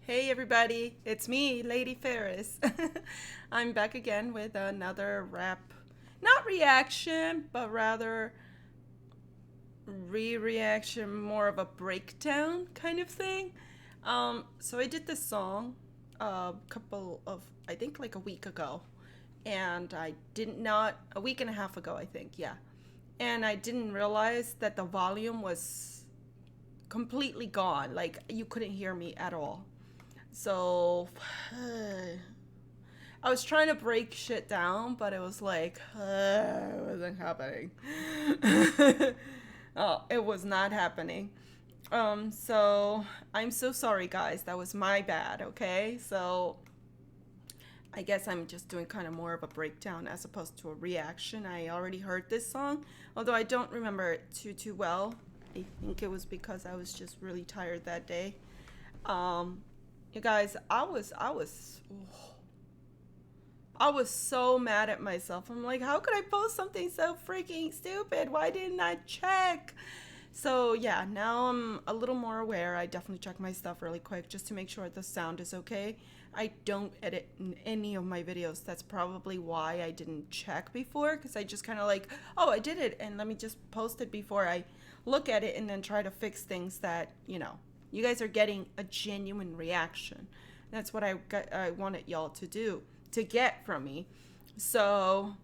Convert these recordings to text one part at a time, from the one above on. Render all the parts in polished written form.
Hey everybody, it's me, Lady Ferris. I'm back again with another rap, not reaction, but rather re-reaction, more of a breakdown kind of thing. So I did this song I think like a week ago, and I did not, a week and a half ago, I think, yeah. And I didn't realize that the volume was completely gone, like you couldn't hear me at all. So I was trying to break shit down, but it was like it wasn't happening. Oh, it was not happening. So I'm so sorry, guys. That was my bad. Okay, so I guess I'm just doing kind of more of a breakdown as opposed to a reaction. I already heard this song, although I don't remember it too well. I think it was because I was just really tired that day. You guys, I was so mad at myself. I'm like, how could I post something so freaking stupid? Why didn't I check? So yeah, now I'm a little more aware. I definitely check my stuff really quick just to make sure the sound is okay. I don't edit in any of my videos. That's probably why I didn't check before, because I just kind of like, oh, I did it, and let me just post it before I look at it and then try to fix things that, you guys are getting a genuine reaction. That's what I wanted y'all to do, to get from me. So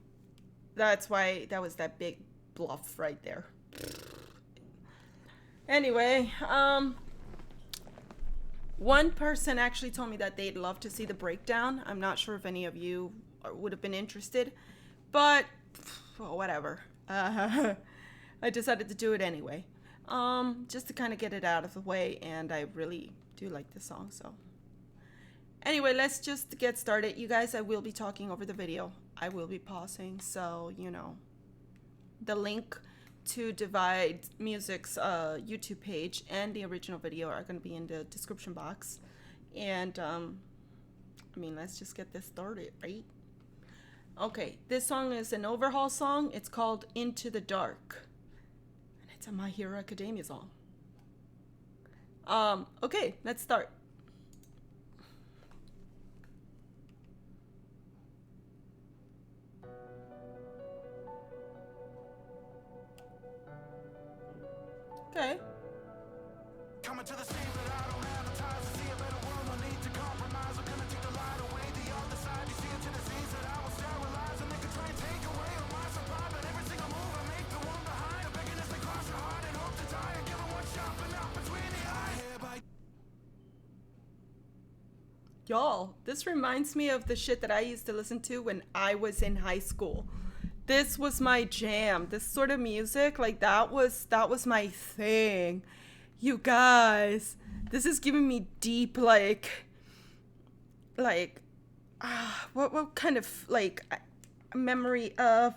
that's why that was that big bluff right there. Anyway, one person actually told me that they'd love to see the breakdown. I'm not sure if any of you would have been interested, but well, whatever. I decided to do it anyway. Just to kind of get it out of the way, and I really do like this song, so. Anyway, let's just get started. You guys, I will be talking over the video. I will be pausing, so, the link to Divide Music's YouTube page and the original video are going to be in the description box. And, let's just get this started, right? Okay, this song is an Overhaul song. It's called Into the Dark. It's a My Hero Academia song. Okay, let's start. Okay. Coming to the scene, but I don't have the time to see a better world. No need to compromise. We're gonna take the light away. The other side, you see into the scenes that I will sterilize, and they can try and take away all my supply. But every single move I make, the one behind, I'm begging us to cross your heart and hope to die. And give them one shot, but not between the eyes. Y'all, this reminds me of the shit that I used to listen to when I was in high school. This was my jam. This sort of music, like that was my thing. You guys, this is giving me deep what kind of memory of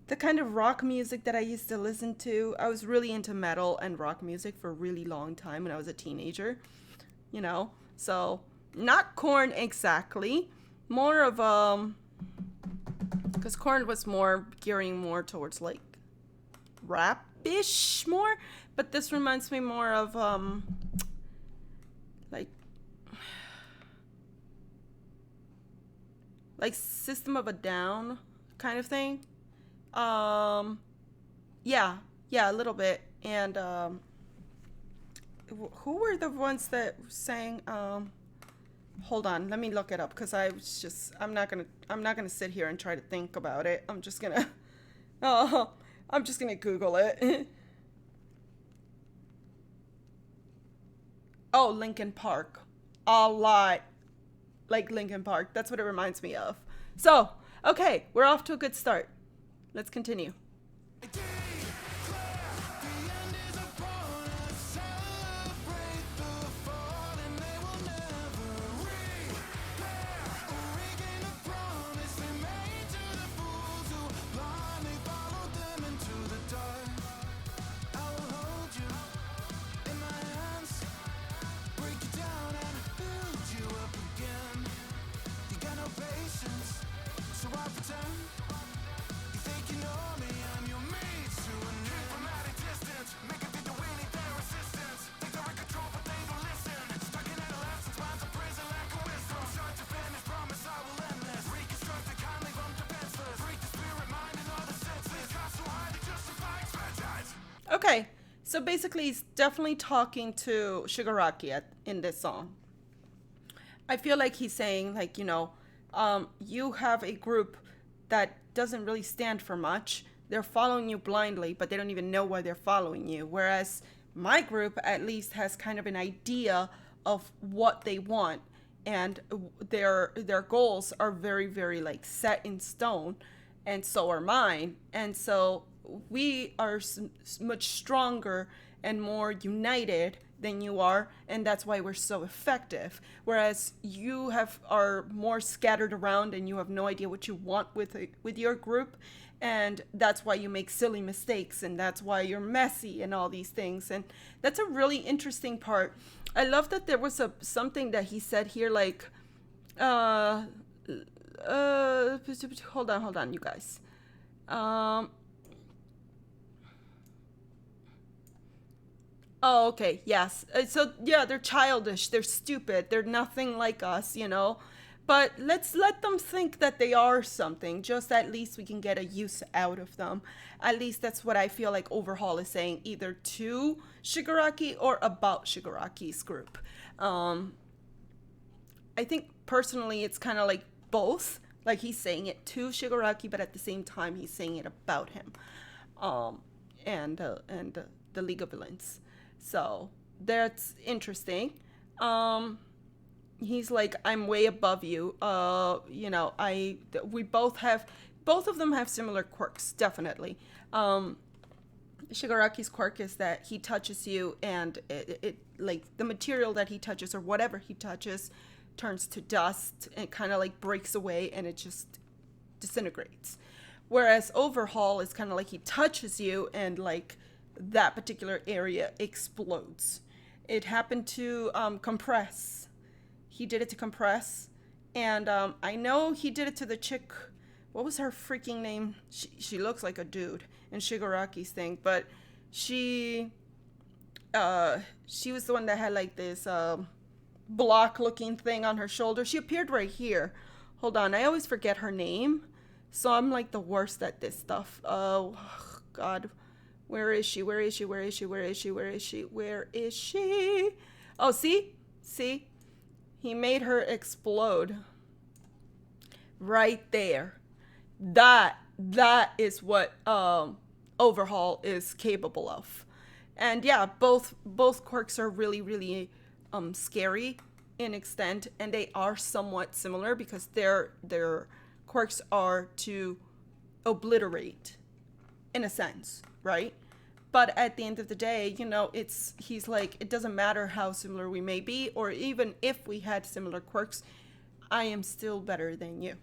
the kind of rock music that I used to listen to. I was really into metal and rock music for a really long time when I was a teenager, so not Korn exactly, more of because Korn was more gearing more towards like rap-ish more, but this reminds me more of like System of a Down kind of thing. Yeah, a little bit. And who were the ones that sang hold on, let me look it up, because I'm not gonna sit here and try to think about it. I'm just gonna Google it. Oh, Linkin Park. A lot like Linkin Park. That's what it reminds me of. So, okay, we're off to a good start. Let's continue. So I pretend you think you know me, I'm your mate. Okay, so basically he's definitely talking to Shigaraki in this song. I feel like he's saying, like, you have a group that doesn't really stand for much. They're following you blindly, but they don't even know why they're following you. Whereas my group at least has kind of an idea of what they want, and their goals are very, very like set in stone, and so are mine. And so we are much stronger and more united than you are, and that's why we're so effective. Whereas you are more scattered around, and you have no idea what you want with your group, and that's why you make silly mistakes, and that's why you're messy and all these things. And that's a really interesting part. I love that there was something that he said here, like, hold on, you guys. Oh, okay, yes. So, yeah, they're childish, they're stupid, they're nothing like us, But let's let them think that they are something, just at least we can get a use out of them. At least that's what I feel like Overhaul is saying, either to Shigaraki or about Shigaraki's group. I think personally it's kind of like both. Like he's saying it to Shigaraki, but at the same time he's saying it about him. And the League of Villains. So that's interesting. He's like, I'm way above you. We both of them have similar quirks, definitely. Shigaraki's quirk is that he touches you, and it like the material that he touches or whatever he touches turns to dust and kind of like breaks away, and it just disintegrates. Whereas Overhaul is kind of like he touches you, and like that particular area explodes. It happened to Compress. He did it to Compress, and I know he did it to the chick. What was her freaking name? She looks like a dude in Shigaraki's thing, but she was the one that had like this block-looking thing on her shoulder. She appeared right here. Hold on, I always forget her name, so I'm like the worst at this stuff. Oh God, where is she? Where is she? Where is she? Where is she? Where is she? Where is she? Oh, see. He made her explode right there. That is what Overhaul is capable of. And yeah, both quirks are really, really scary in extent, and they are somewhat similar because their quirks are to obliterate, in a sense, right? But at the end of the day, he's like, it doesn't matter how similar we may be, or even if we had similar quirks, I am still better than you.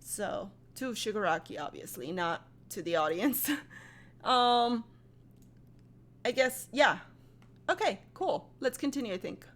So, to Shigaraki, obviously, not to the audience. I guess, yeah. Okay, cool. Let's continue, I think.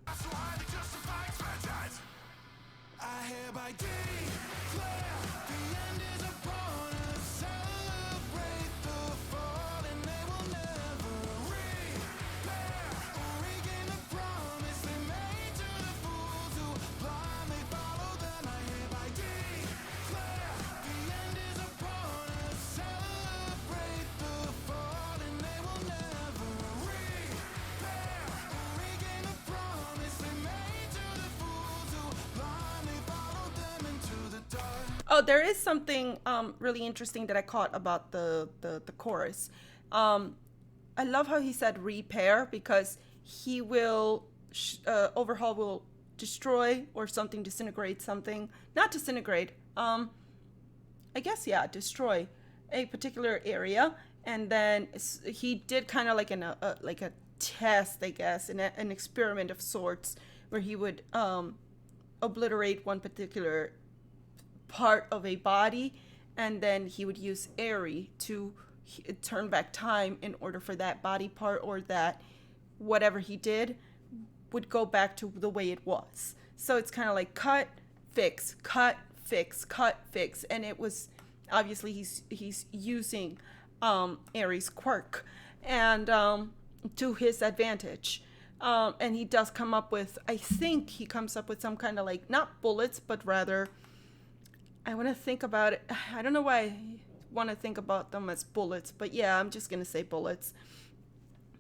Oh, there is something really interesting that I caught about the chorus. I love how he said repair, because he will, Overhaul will destroy or something, disintegrate something. Not disintegrate, I guess, yeah, destroy a particular area. And then he did kind of like a test, I guess, an experiment of sorts, where he would obliterate one particular part of a body, and then he would use Eri to turn back time in order for that body part, or that whatever he did would go back to the way it was. So it's kind of like cut, fix, cut, fix, cut, fix, and it was obviously he's using Eri's quirk and to his advantage. And he does come up with, I think he comes up with some kind of like, not bullets, but rather, I want to think about it. I don't know why I want to think about them as bullets, but yeah, I'm just going to say bullets.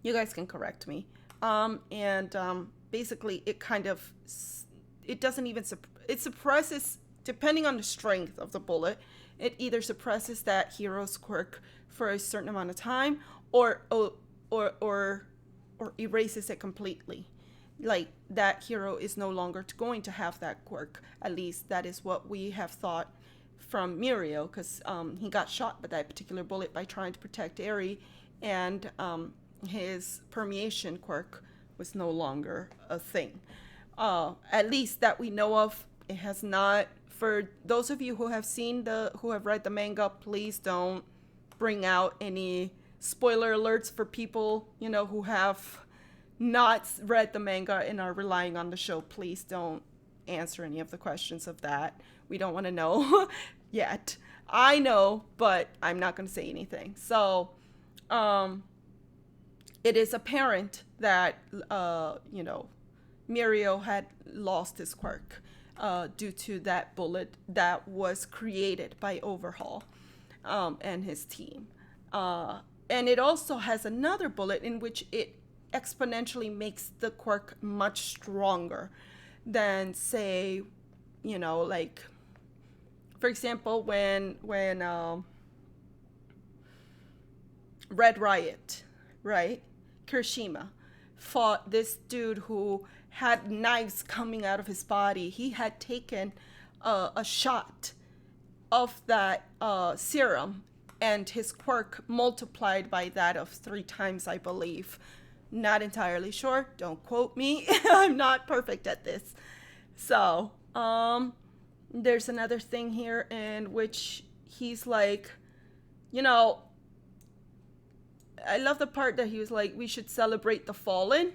You guys can correct me. Basically, it doesn't even, it suppresses, depending on the strength of the bullet, it either suppresses that hero's quirk for a certain amount of time, or erases it completely. Like, that hero is no longer going to have that quirk. At least that is what we have thought from Mirio, because he got shot by that particular bullet by trying to protect Eri, and his permeation quirk was no longer a thing. At least that we know of. It has not. For those of you who have read the manga, please don't bring out any spoiler alerts for people, who have not read the manga and are relying on the show. Please don't answer any of the questions of that. We don't want to know yet. I know, but I'm not going to say anything. So, it is apparent that, Mirio had lost his quirk due to that bullet that was created by Overhaul and his team. And it also has another bullet in which it exponentially makes the quirk much stronger than, say, like, for example, when Red Riot, right, Kirishima, fought this dude who had knives coming out of his body. He had taken a shot of that serum, and his quirk multiplied by that of 3 times, I believe. Not entirely sure. Don't quote me. I'm not perfect at this. So, there's another thing here in which he's like, I love the part that he was like, we should celebrate the fallen.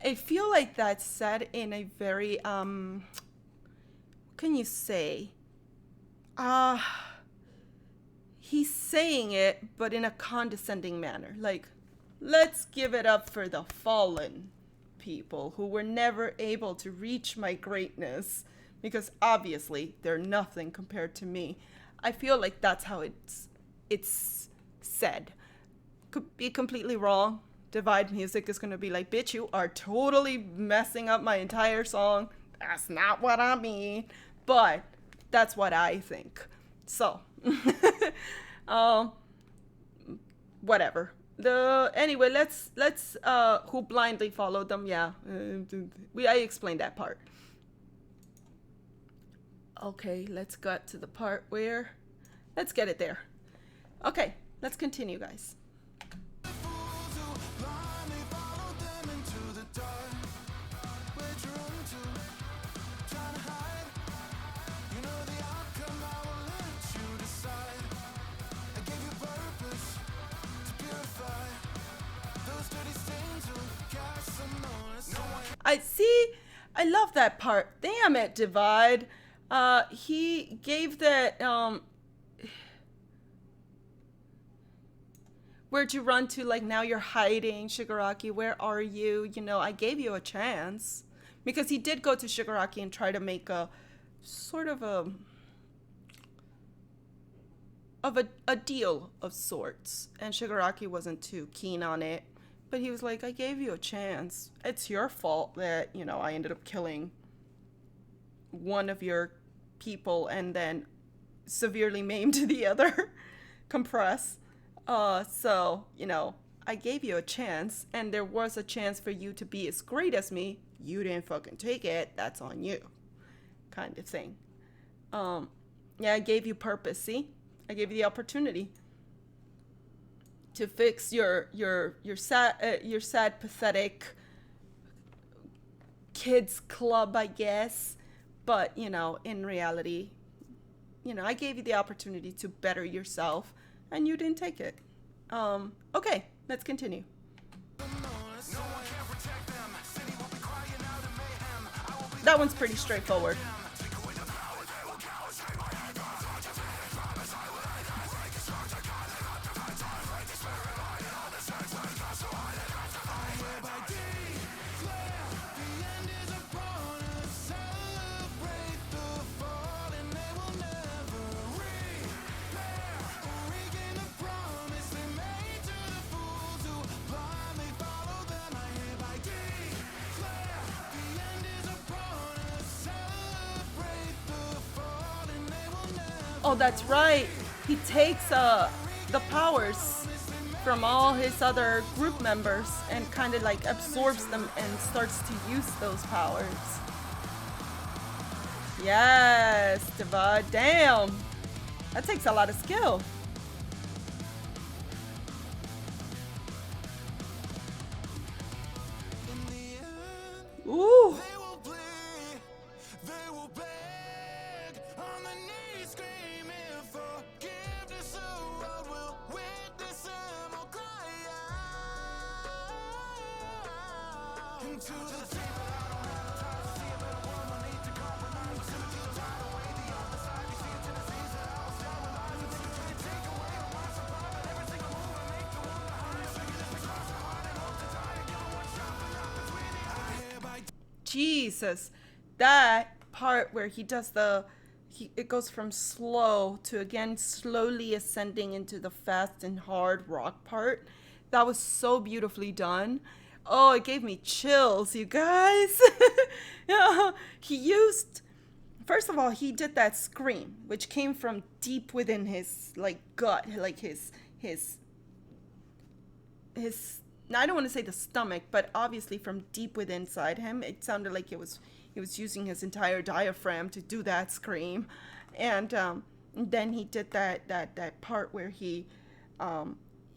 I feel like that's said in a very, what can you say? He's saying it, but in a condescending manner. Like, let's give it up for the fallen people who were never able to reach my greatness, because obviously they're nothing compared to me. I feel like that's how it's said. Could be completely wrong. Divide Music is going to be like, bitch, you are totally messing up my entire song. That's not what I mean. But that's what I think. So, whatever. Anyway, let's who blindly followed them. Yeah, I explained that part. Okay, let's get to the part where, let's get it there. Okay, let's continue, guys. I love that part. Damn it, Divide. He gave that, where'd you run to? Like, now you're hiding, Shigaraki. Where are you? I gave you a chance. Because he did go to Shigaraki and try to make a sort of a deal of sorts. And Shigaraki wasn't too keen on it. But he was like, I gave you a chance. It's your fault that, I ended up killing one of your people and then severely maimed the other. Compress. So, I gave you a chance, and there was a chance for you to be as great as me. You didn't fucking take it. That's on you. Kind of thing. Yeah, I gave you purpose, see? I gave you the opportunity to fix your sad, pathetic kids club, I guess. But, in reality, I gave you the opportunity to better yourself, and you didn't take it. Okay, let's continue. That one's pretty straightforward. Oh, that's right. He takes the powers from all his other group members and kind of like absorbs them and starts to use those powers. Yes, Divide. Damn. That takes a lot of skill. Ooh. Jesus, that part where he does it goes from slow to again slowly ascending into the fast and hard rock part. That was so beautifully done. Oh, it gave me chills, you guys. Yeah, first of all, he did that scream, which came from deep within his like gut, like his I don't want to say the stomach, but obviously from deep within inside him, it sounded like he was using his entire diaphragm to do that scream. And then he did that part where he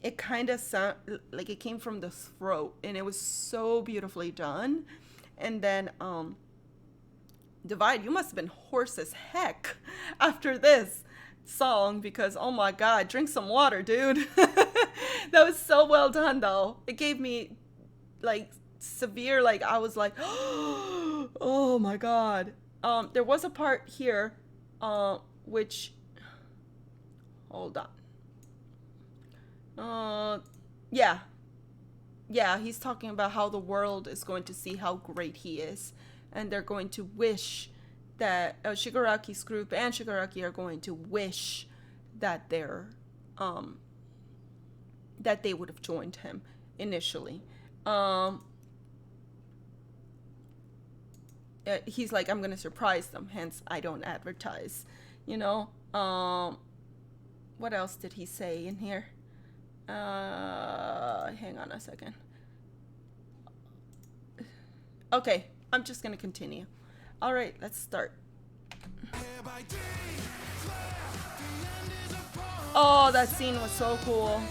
it kind of sounded like it came from the throat, and it was so beautifully done. And then Divide, you must have been hoarse as heck after this song, because oh my god, drink some water, dude. That was so well done though. It gave me like severe, like I was like oh my god. There was a part here which, hold on, yeah, he's talking about how the world is going to see how great he is, and they're going to wish that Shigaraki's group and Shigaraki are going to wish that that they would have joined him initially. He's like, I'm gonna surprise them, hence I don't advertise, you know. What else did he say in here? Hang on a second. Okay, I'm just gonna continue. All right, let's start. Oh, that scene was so cool.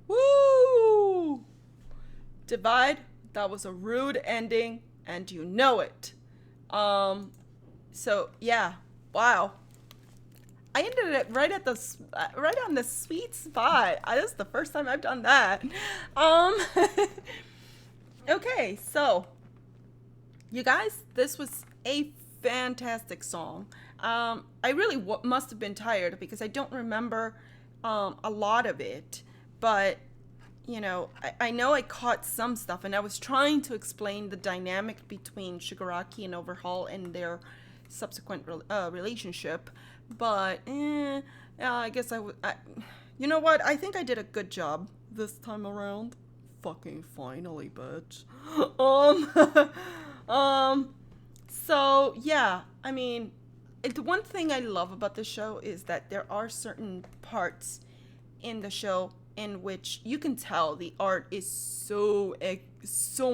Woo! Divide, that was a rude ending, and you know it. So yeah, wow. I ended it right on the sweet spot. This is the first time I've done that. Okay, so you guys, this was a fantastic song. I really must have been tired because I don't remember a lot of it, but you know, I know I caught some stuff, and I was trying to explain the dynamic between Shigaraki and Overhaul and their subsequent relationship, but I guess you know what? I think I did a good job this time around. Fucking finally, bitch. So yeah, I mean, the one thing I love about the show is that there are certain parts in the show in which you can tell the art is so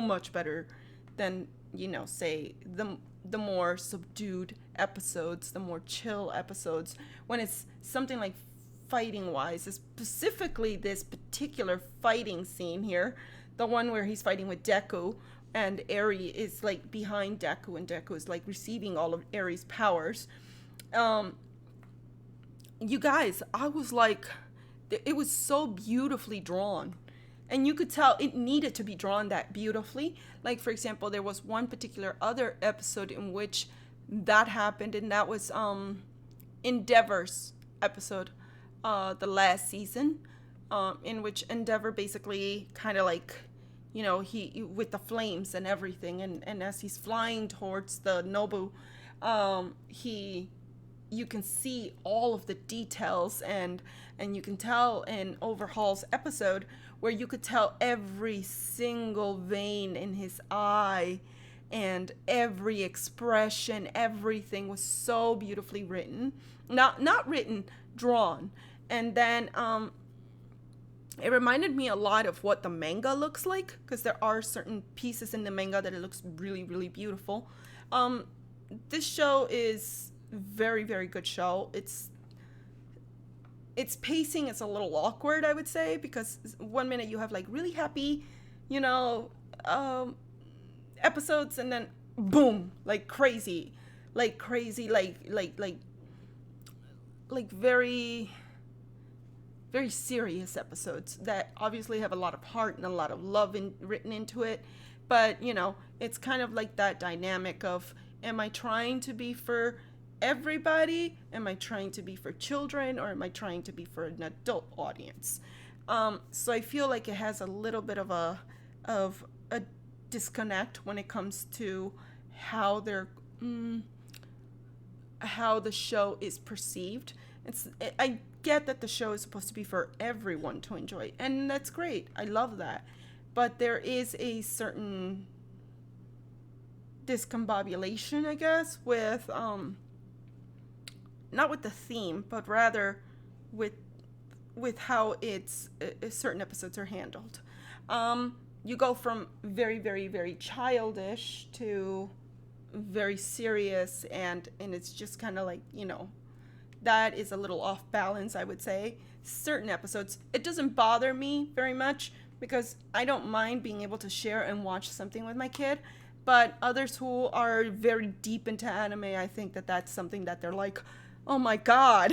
much better than, you know, say the more subdued episodes, the more chill episodes, when it's something like fighting wise, specifically this particular fighting scene here, the one where he's fighting with Deku and Eri is like behind Deku, and Deku is like receiving all of Eri's powers. You guys, I was like, it was so beautifully drawn, and you could tell it needed to be drawn that beautifully. Like, for example, there was one particular other episode in which that happened, and that was Endeavor's episode, the last season, in which Endeavor basically kind of like, he with the flames and everything, and as he's flying towards the Nobu, you can see all of the details, and you can tell in Overhaul's episode where you could tell every single vein in his eye and every expression, everything was so beautifully written. Not written, drawn. And then it reminded me a lot of what the manga looks like, because there are certain pieces in the manga that it looks really, really beautiful. This show is very, very good show. Its pacing is a little awkward, I would say, because one minute you have like really happy, episodes, and then boom, like crazy, like very, very serious episodes that obviously have a lot of heart and a lot of love written into it. But, it's kind of like that dynamic of, am I trying to be for everybody? Am I trying to be for children, or am I trying to be for an adult audience? So I feel like it has a little bit of a disconnect when it comes to how the show is perceived. I get that the show is supposed to be for everyone to enjoy, and that's great. I love that. But there is a certain discombobulation, I guess, with not with the theme, but rather with how certain episodes are handled. You go from very, very, very childish to very serious, and it's just kind of like, that is a little off balance, I would say. Certain episodes, it doesn't bother me very much, because I don't mind being able to share and watch something with my kid. But others who are very deep into anime, I think that that's something that they're like, oh my god,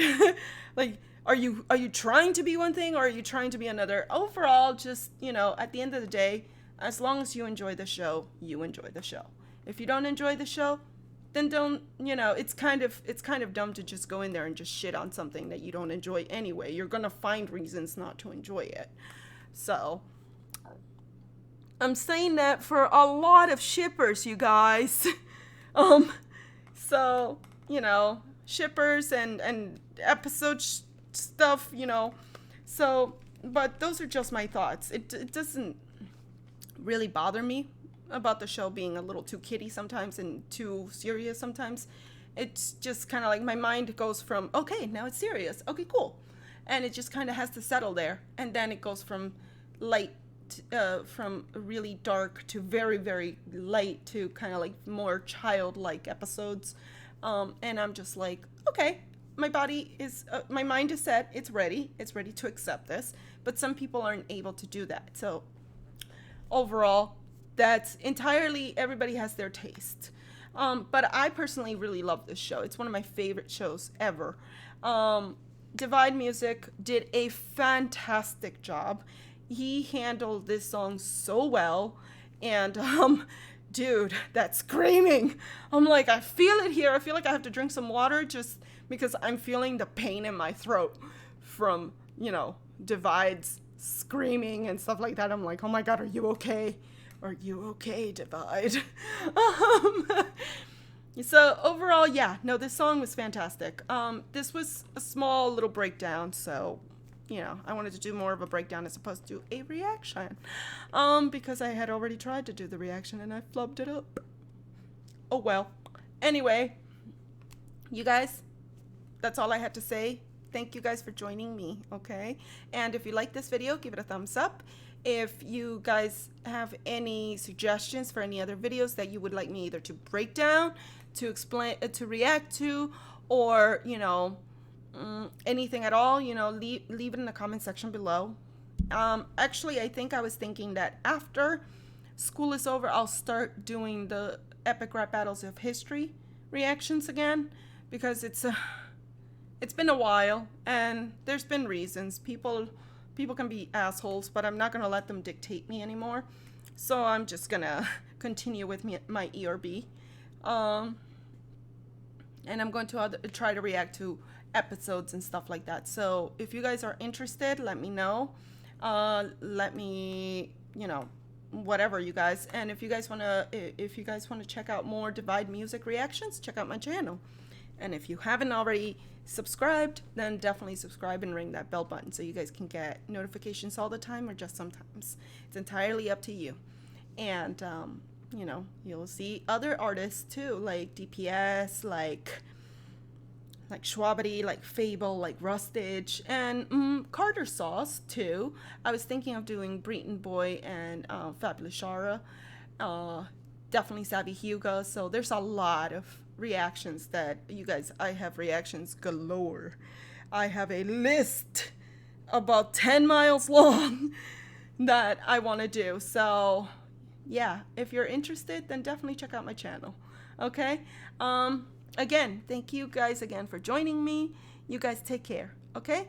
like, are you trying to be one thing, or are you trying to be another? Overall, just, at the end of the day, as long as you enjoy the show, you enjoy the show. If you don't enjoy the show, then don't, it's kind of dumb to just go in there and just shit on something that you don't enjoy anyway. You're gonna find reasons not to enjoy it. So I'm saying that for a lot of shippers, you guys. So, shippers and episode stuff, So, but those are just my thoughts. It doesn't really bother me about the show being a little too kiddie sometimes and too serious sometimes. It's just kind of like my mind goes from, okay, now it's serious. Okay, cool. And it just kind of has to settle there. And then it goes from light, from really dark to very, very light to kind of like more childlike episodes. And I'm just like, okay, my mind is set. It's ready to accept this. But some people aren't able to do that. So overall, that's entirely, everybody has their taste. But I personally really love this show. It's one of my favorite shows ever. Divide Music did a fantastic job. He handled this song so well. And, dude, that screaming. I'm like, I feel it here. I feel like I have to drink some water just because I'm feeling the pain in my throat from, Divide's screaming and stuff like that. I'm like, oh my God, are you okay? Are you okay, Divide? So overall, yeah, no, this song was fantastic. This was a small little breakdown, so, I wanted to do more of a breakdown as opposed to a reaction. Because I had already tried to do the reaction and I flubbed it up. Oh well. Anyway, you guys, that's all I had to say. Thank you guys for joining me, okay? And if you like this video, give it a thumbs up. If you guys have any suggestions for any other videos that you would like me either to break down, to explain, to react to, or, anything at all, leave it in the comment section below. Actually, I think I was thinking that after school is over, I'll start doing the Epic Rap Battles of History reactions again, because it's been a while, and there's been reasons. People can be assholes, but I'm not going to let them dictate me anymore. So I'm just going to continue with my ERB. And I'm going to try to react to episodes and stuff like that. So if you guys are interested, let me know. Let me, whatever, you guys. And if you guys want to check out more Divide Music reactions, check out my channel. And if you haven't already subscribed, then definitely subscribe and ring that bell button so you guys can get notifications all the time or just sometimes. It's entirely up to you. And you'll see other artists too, like DPS, like Schwabity, like Fable, like Rustage, and Carter Sauce too. I was thinking of doing Breton Boy and Fabulous Shara, definitely Savvy Hugo. So there's a lot of reactions that you guys, I have reactions galore. I have a list about 10 miles long that I want to do. So yeah, if you're interested, then definitely check out my channel. Okay. Again, thank you guys again for joining me. You guys take care. Okay.